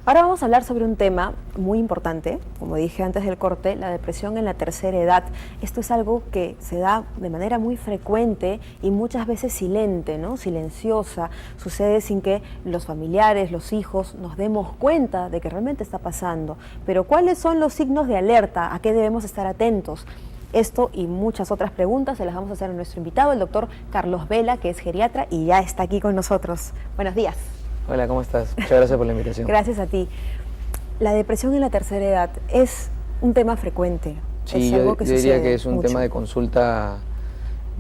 Ahora vamos a hablar sobre un tema muy importante, como dije antes del corte, la depresión en la tercera edad. Esto es algo que se da de manera muy frecuente y muchas veces silente, ¿no? Silenciosa. Sucede sin que los familiares, los hijos, nos demos cuenta de que realmente está pasando. Pero ¿cuáles son los signos de alerta? ¿A qué debemos estar atentos? Esto y muchas otras preguntas se las vamos a hacer a nuestro invitado, el doctor Carlos Vela, que es geriatra y ya está aquí con nosotros. Buenos días. Hola, ¿cómo estás? Muchas gracias por la invitación. Gracias a ti. La depresión en la tercera edad es un tema frecuente. Sí, yo diría que es un tema de consulta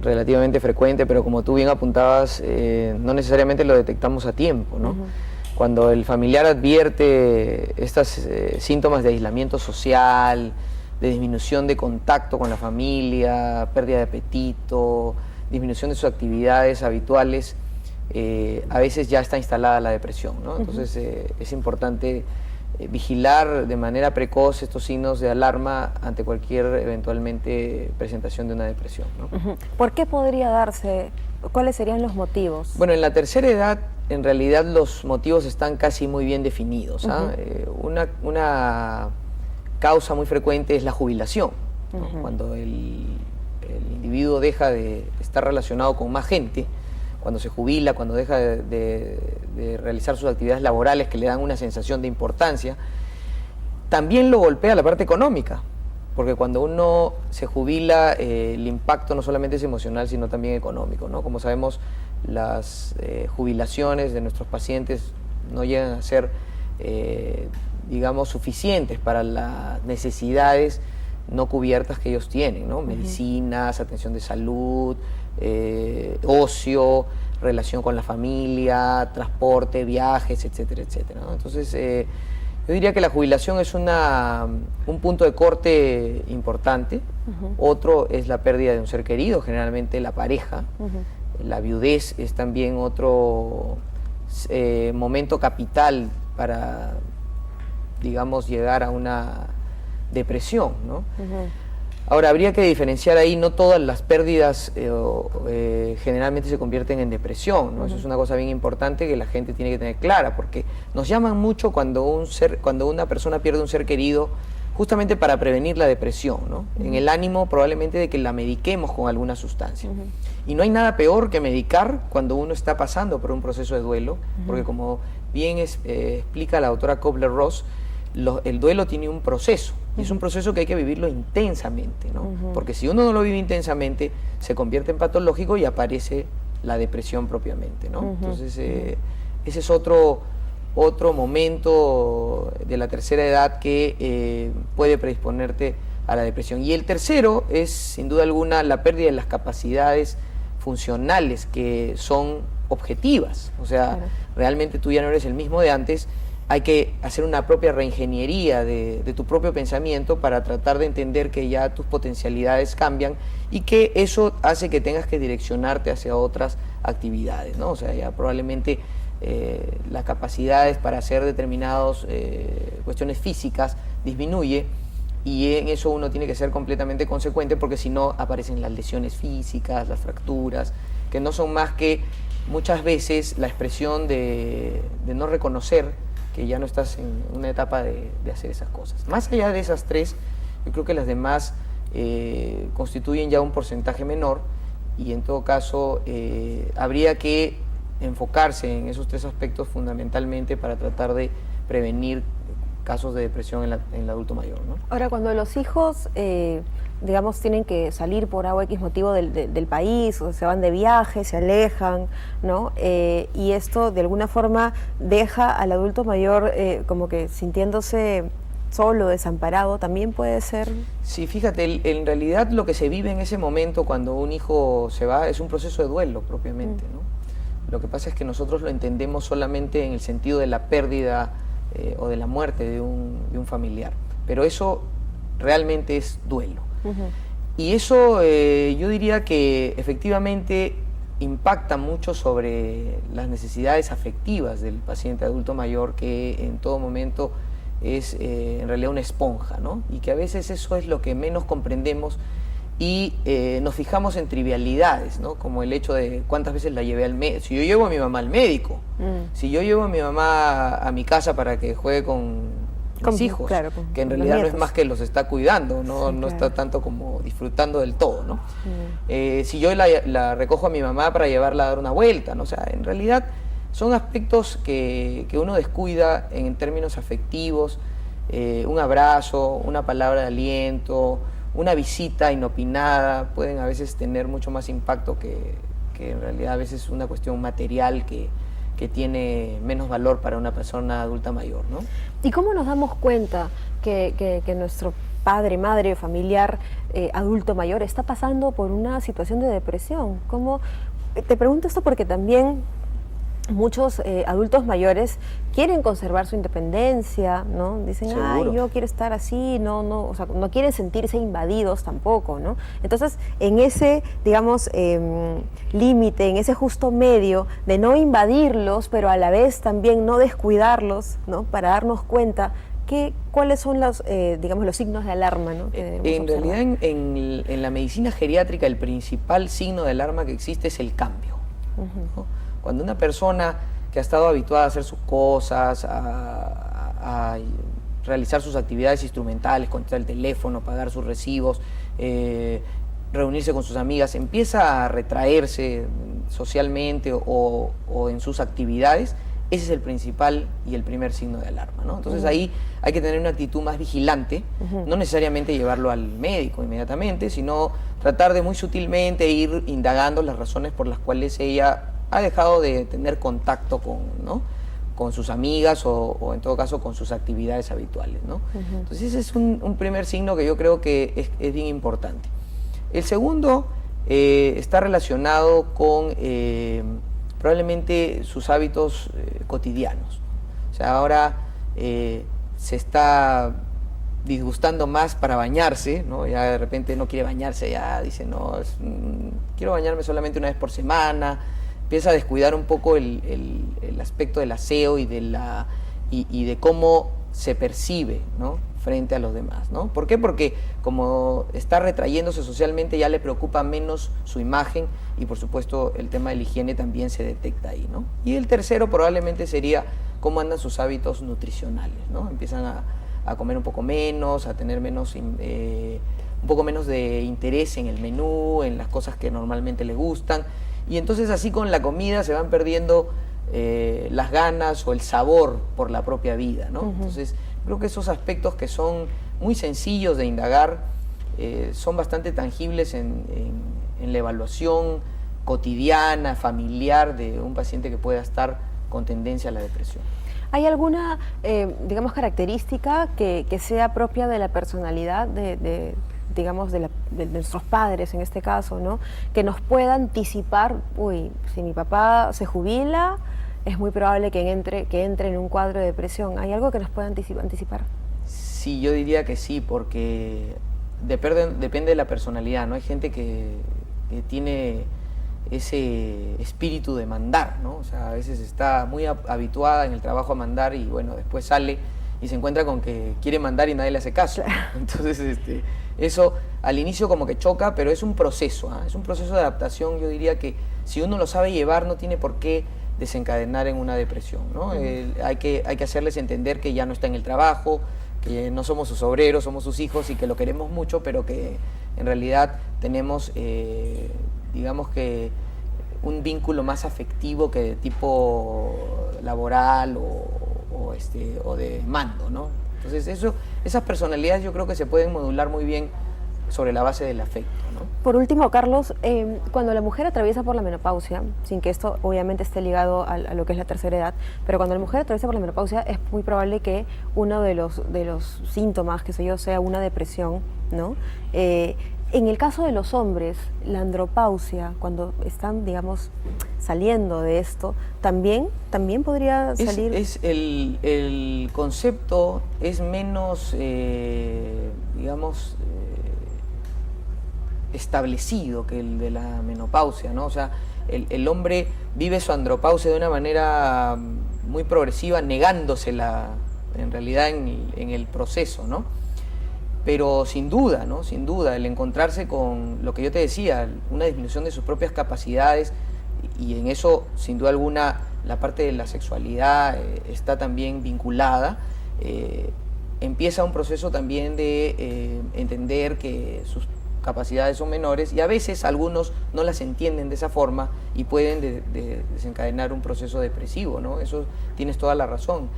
relativamente frecuente, pero como tú bien apuntabas, no necesariamente lo detectamos a tiempo, ¿no? Cuando el familiar advierte estos síntomas de aislamiento social, de disminución de contacto con la familia, pérdida de apetito, disminución de sus actividades habituales, a veces ya está instalada la depresión, ¿no? Entonces es importante vigilar de manera precoz estos signos de alarma ante cualquier eventualmente presentación de una depresión, ¿no? ¿Por qué podría darse? ¿Cuáles serían los motivos? Bueno, en la tercera edad en realidad los motivos están casi muy bien definidos, ¿ah? Una causa muy frecuente es la jubilación, ¿no? Cuando el individuo deja de estar relacionado con más gente, cuando se jubila, cuando deja de realizar sus actividades laborales que le dan una sensación de importancia, también lo golpea la parte económica, porque cuando uno se jubila, el impacto no solamente es emocional, sino también económico, ¿no? Como sabemos, las jubilaciones de nuestros pacientes no llegan a ser, digamos, suficientes para las necesidades no cubiertas que ellos tienen, ¿no? Medicinas, atención de salud, ocio, relación con la familia, transporte, viajes, etcétera, etcétera, ¿no? Entonces, yo diría que la jubilación es un punto de corte importante. Otro es la pérdida de un ser querido, generalmente la pareja. La viudez es también otro momento capital para, digamos, llegar a una depresión, ¿no? Ahora, habría que diferenciar ahí, no todas las pérdidas generalmente se convierten en depresión, ¿no? Eso es una cosa bien importante que la gente tiene que tener clara, porque nos llaman mucho cuando una persona pierde un ser querido, justamente para prevenir la depresión, ¿no? En el ánimo probablemente de que la mediquemos con alguna sustancia. Y no hay nada peor que medicar cuando uno está pasando por un proceso de duelo, porque como bien explica la doctora Kubler-Ross, el duelo tiene un proceso, y es un proceso que hay que vivirlo intensamente, ¿no? Porque si uno no lo vive intensamente, se convierte en patológico y aparece la depresión propiamente, ¿no? Entonces, ese es otro momento de la tercera edad que puede predisponerte a la depresión. Y el tercero es, sin duda alguna, la pérdida de las capacidades funcionales que son objetivas. O sea, realmente tú ya no eres el mismo de antes. Hay que hacer una propia reingeniería de tu propio pensamiento para tratar de entender que ya tus potencialidades cambian y que eso hace que tengas que direccionarte hacia otras actividades, ¿no? O sea, ya probablemente las capacidades para hacer determinadas cuestiones físicas disminuye, y en eso uno tiene que ser completamente consecuente, porque si no aparecen las lesiones físicas, las fracturas, que no son más que muchas veces la expresión de no reconocer que ya no estás en una etapa de hacer esas cosas. Más allá de esas tres, yo creo que las demás constituyen ya un porcentaje menor, y en todo caso habría que enfocarse en esos tres aspectos fundamentalmente para tratar de prevenir casos de depresión en el adulto mayor, ¿no? Ahora, cuando los hijos, digamos, tienen que salir por A o X motivo del país, o se van de viaje, se alejan, ¿no? Y esto de alguna forma deja al adulto mayor como que sintiéndose solo, desamparado, ¿también puede ser? Sí, fíjate, en realidad lo que se vive en ese momento cuando un hijo se va es un proceso de duelo propiamente, ¿no? Lo que pasa es que nosotros lo entendemos solamente en el sentido de la pérdida o de la muerte de un familiar, pero eso realmente es duelo. Y eso yo diría que efectivamente impacta mucho sobre las necesidades afectivas del paciente adulto mayor, que en todo momento es en realidad una esponja, ¿no? Y que a veces eso es lo que menos comprendemos, y nos fijamos en trivialidades, ¿no? Como el hecho de cuántas veces la llevé al médico. Si yo llevo a mi mamá al médico, si yo llevo a mi mamá a mi casa para que juegue con mis hijos, claro, que en con realidad los no es nietos. más que los está cuidando, no, Sí, no claro. está tanto como disfrutando del todo, ¿no? Si yo la recojo a mi mamá para llevarla a dar una vuelta, ¿no? O sea, en realidad son aspectos que uno descuida en términos afectivos, un abrazo, una palabra de aliento, una visita inopinada, pueden a veces tener mucho más impacto que en realidad a veces una cuestión material que tiene menos valor para una persona adulta mayor, ¿no? ¿Y cómo nos damos cuenta que nuestro padre, madre, familiar, adulto mayor está pasando por una situación de depresión? ¿Cómo? Te pregunto esto porque también muchos adultos mayores quieren conservar su independencia, ¿no? Dicen, Seguro. ay, yo quiero estar así, o sea, no quieren sentirse invadidos tampoco, ¿no? Entonces, en ese, digamos, límite, en ese justo medio de no invadirlos, pero a la vez también no descuidarlos, ¿no? Para darnos cuenta cuáles son los, digamos, los signos de alarma, ¿no? Que debemos En observar. realidad en la medicina geriátrica el principal signo de alarma que existe es el cambio, ¿no? Cuando una persona que ha estado habituada a hacer sus cosas, a realizar sus actividades instrumentales, contestar el teléfono, pagar sus recibos, reunirse con sus amigas, empieza a retraerse socialmente o en sus actividades, ese es el principal y el primer signo de alarma, ¿no? Entonces ahí hay que tener una actitud más vigilante, no necesariamente llevarlo al médico inmediatamente, sino tratar de muy sutilmente ir indagando las razones por las cuales ella ha dejado de tener contacto ¿no? con sus amigas o en todo caso con sus actividades habituales, ¿no? Entonces ese es un primer signo que yo creo que es bien importante. El segundo está relacionado con probablemente sus hábitos cotidianos. O sea, ahora se está disgustando más para bañarse, ¿no? Ya de repente no quiere bañarse, ya dice, no, quiero bañarme solamente una vez por semana. Empieza a descuidar un poco el aspecto del aseo y de cómo se percibe, ¿no? Frente a los demás, ¿no? ¿Por qué? Porque como está retrayéndose socialmente ya le preocupa menos su imagen y por supuesto el tema de la higiene también se detecta ahí, ¿no? Y el tercero probablemente sería cómo andan sus hábitos nutricionales, ¿no? Empiezan a comer un poco menos, a tener un poco menos de interés en el menú, en las cosas que normalmente les gustan. Y entonces así con la comida se van perdiendo las ganas o el sabor por la propia vida, ¿no? Entonces creo que esos aspectos que son muy sencillos de indagar son bastante tangibles en la evaluación cotidiana, familiar de un paciente que pueda estar con tendencia a la depresión. ¿Hay alguna, digamos, característica que sea propia de la personalidad digamos, de nuestros padres en este caso, ¿no? Que nos pueda anticipar, uy, si mi papá se jubila, es muy probable que entre en un cuadro de depresión? ¿Hay algo que nos pueda anticipar? Sí, yo diría que sí, porque depende de la personalidad, ¿no? Hay gente que tiene ese espíritu de mandar, ¿no? O sea, a veces está muy habituada en el trabajo a mandar y bueno, después sale y se encuentra con que quiere mandar y nadie le hace caso. Claro. Entonces, eso al inicio como que choca, pero es un proceso, ¿eh? Es un proceso de adaptación. Yo diría que si uno lo sabe llevar no tiene por qué desencadenar en una depresión, ¿no? Hay que hacerles entender que ya no está en el trabajo, que no somos sus obreros, somos sus hijos y que lo queremos mucho, pero que en realidad tenemos, digamos que un vínculo más afectivo que de tipo laboral o de mando, ¿no? Entonces esas personalidades yo creo que se pueden modular muy bien sobre la base del afecto, ¿no? Por último, Carlos, cuando la mujer atraviesa por la menopausia, sin que esto obviamente esté ligado a lo que es la tercera edad, pero cuando la mujer atraviesa por la menopausia es muy probable que uno de los síntomas, qué sé yo, sea una depresión, ¿no? En el caso de los hombres, la andropausia, cuando están, digamos, saliendo de esto, también podría salir... El concepto es menos, digamos, establecido que el de la menopausia, ¿no? O sea, el hombre vive su andropausia de una manera muy progresiva, negándosela en realidad en el proceso, ¿no? Pero sin duda, ¿no? Sin duda, el encontrarse con lo que yo te decía, una disminución de sus propias capacidades, y en eso, sin duda alguna, la parte de la sexualidad está también vinculada, empieza un proceso también de entender que sus capacidades son menores, y a veces algunos no las entienden de esa forma y pueden desencadenar un proceso depresivo, ¿no? Eso tienes toda la razón.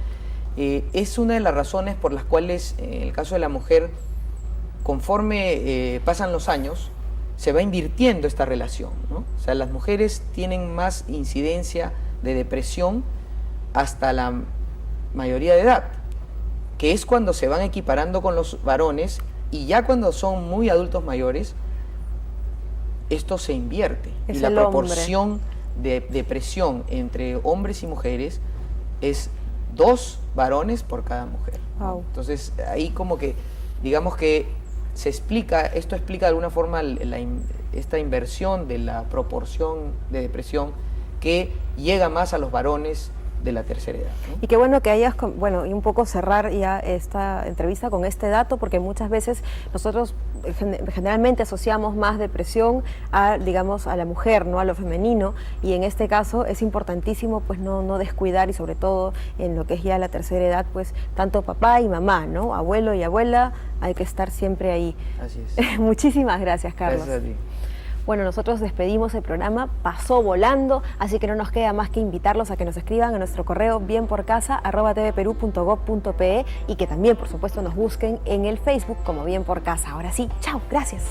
Es una de las razones por las cuales, en el caso de la mujer, conforme pasan los años, se va invirtiendo esta relación, ¿no? O sea, las mujeres tienen más incidencia de depresión hasta la mayoría de edad, que es cuando se van equiparando con los varones, y ya cuando son muy adultos mayores, esto se invierte. Es y la el proporción de depresión entre hombres y mujeres es 2 varones por cada mujer, ¿no? Wow. Entonces, ahí como que, digamos que esto explica de alguna forma esta inversión de la proporción de depresión que llega más a los varones de la tercera edad, ¿no? Y qué bueno que hayas, bueno, y un poco cerrar ya esta entrevista con este dato, porque muchas veces nosotros generalmente asociamos más depresión a, digamos, a la mujer, ¿no? A lo femenino, y en este caso es importantísimo pues no descuidar, y sobre todo en lo que es ya la tercera edad, pues tanto papá y mamá, ¿no? Abuelo y abuela, hay que estar siempre ahí. Así es. Muchísimas gracias, Carlos. Gracias a ti. Bueno, nosotros despedimos el programa, pasó volando, así que no nos queda más que invitarlos a que nos escriban a nuestro correo bienporcasa@tvperú.gov.pe, y que también, por supuesto, nos busquen en el Facebook como Bien por Casa. Ahora sí, chao, gracias.